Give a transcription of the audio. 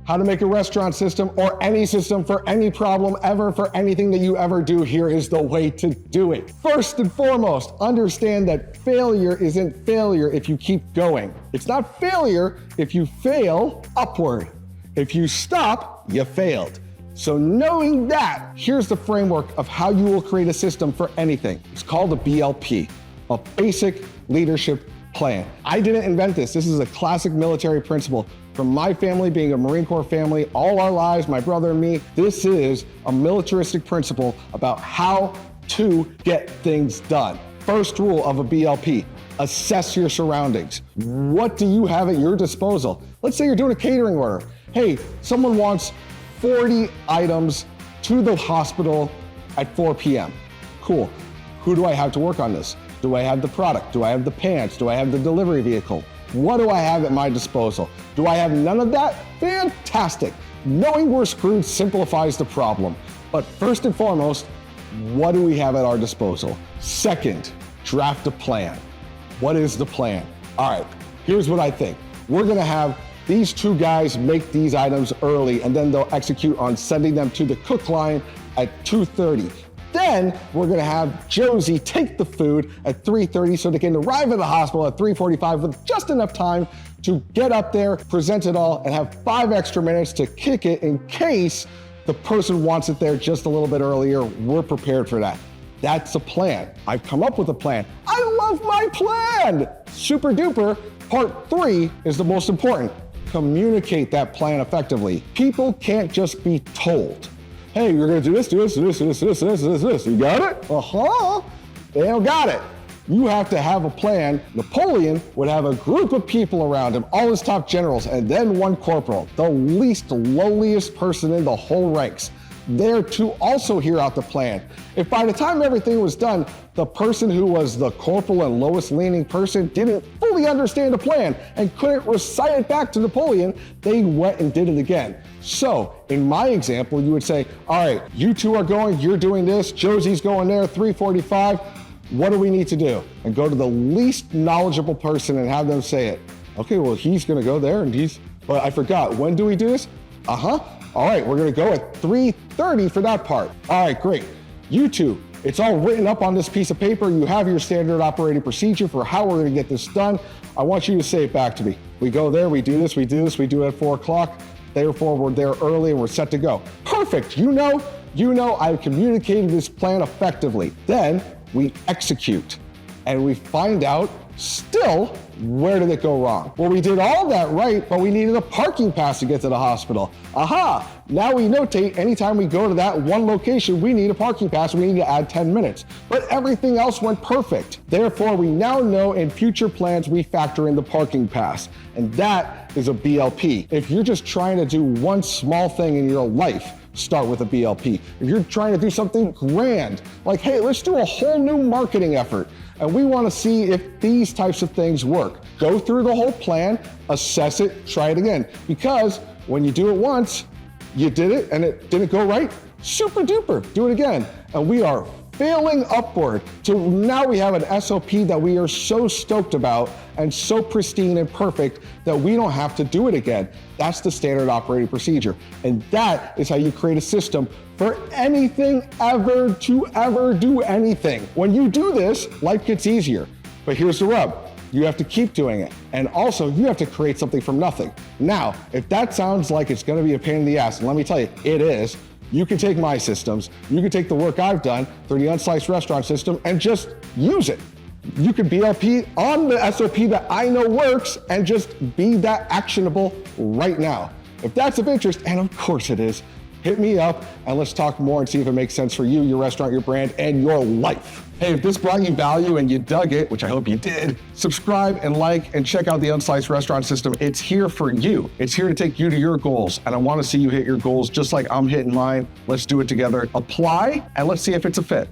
how to make a restaurant system or any system for any problem ever, for anything that you ever do, here is the way to do it. First and foremost, understand that failure isn't failure if you keep going. It's not failure if you fail upward. If you stop, you failed. So knowing that, here's the framework of how you will create a system for anything. It's called a BLP, a basic leadership plan. I didn't invent this. This is a classic military principle from my family, being a Marine Corps family, all our lives, my brother and me. This is a militaristic principle about how to get things done. First rule of a BLP, assess your surroundings. What do you have at your disposal? Let's say you're doing a catering order. Hey, someone wants 40 items to the hospital at 4 p.m. Cool. Who do I have to work on this? Do I have the product? Do I have the pants? Do I have the delivery vehicle? What do I have at my disposal? Do I have none of that? Fantastic. Knowing we're screwed simplifies the problem. But first and foremost, what do we have at our disposal? Second, draft a plan. What is the plan? All right, here's what I think. We're gonna have these two guys make these items early, and then they'll execute on sending them to the cook line at 2:30. Then we're gonna have Josie take the food at 3:30 so they can arrive at the hospital at 3:45 with just enough time to get up there, present it all, and have 5 extra minutes to kick it in case the person wants it there just a little bit earlier. We're prepared for that. That's a plan. I've come up with a plan. I love my plan. Super duper. Part 3 is the most important. Communicate that plan effectively. People can't just be told, hey, you're gonna do this, do this, do this, do this, do this, do this, do this, do this. You got it? Uh-huh. They don't got it. You have to have a plan. Napoleon would have a group of people around him, all his top generals, and then one corporal, the least lowliest person in the whole ranks, there to also hear out the plan. If by the time everything was done, the person who was the corporal and lowest leaning person didn't fully understand the plan and couldn't recite it back to Napoleon, they went and did it again. So in my example, you would say, all right, you two are going, you're doing this, Josie's going there, 3:45. What do we need to do? And go to the least knowledgeable person and have them say it. Okay, well, he's gonna go there and but I forgot, when do we do this? Uh-huh. All right, we're gonna go at 3:30 for that part. All right, great. You two, it's all written up on this piece of paper. You have your standard operating procedure for how we're gonna get this done. I want you to say it back to me. We go there, we do this, we do this, we do it at 4 o'clock. Therefore, we're there early and we're set to go. Perfect, you know I've communicated this plan effectively. Then we execute and we find out still, where did it go wrong? Well, we did all that right, but we needed a parking pass to get to the hospital. Aha, now we notate anytime we go to that one location, we need a parking pass, we need to add 10 minutes. But everything else went perfect. Therefore, we now know in future plans, we factor in the parking pass. And that is a BLP. If you're just trying to do one small thing in your life, start with a BLP. If you're trying to do something grand, like, hey, let's do a whole new marketing effort, and we want to see if these types of things work. Go through the whole plan, assess it, try it again. Because when you do it once, you did it and it didn't go right, super duper, do it again. And we are failing upward to now we have an SOP that we are so stoked about and so pristine and perfect that we don't have to do it again. That's the standard operating procedure. And that is how you create a system for anything ever to ever do anything. When you do this, life gets easier. But here's the rub. You have to keep doing it. And also you have to create something from nothing. Now, if that sounds like it's gonna be a pain in the ass, and let me tell you, it is. You can take my systems, you can take the work I've done through the Unsliced restaurant system and just use it. You can BLP on the SOP that I know works and just be that actionable right now. If that's of interest, and of course it is, hit me up and let's talk more and see if it makes sense for you, your restaurant, your brand, and your life. Hey, if this brought you value and you dug it, which I hope you did, subscribe and like and check out the Unsliced restaurant system. It's here for you. It's here to take you to your goals. And I want to see you hit your goals just like I'm hitting mine. Let's do it together. Apply and let's see if it's a fit.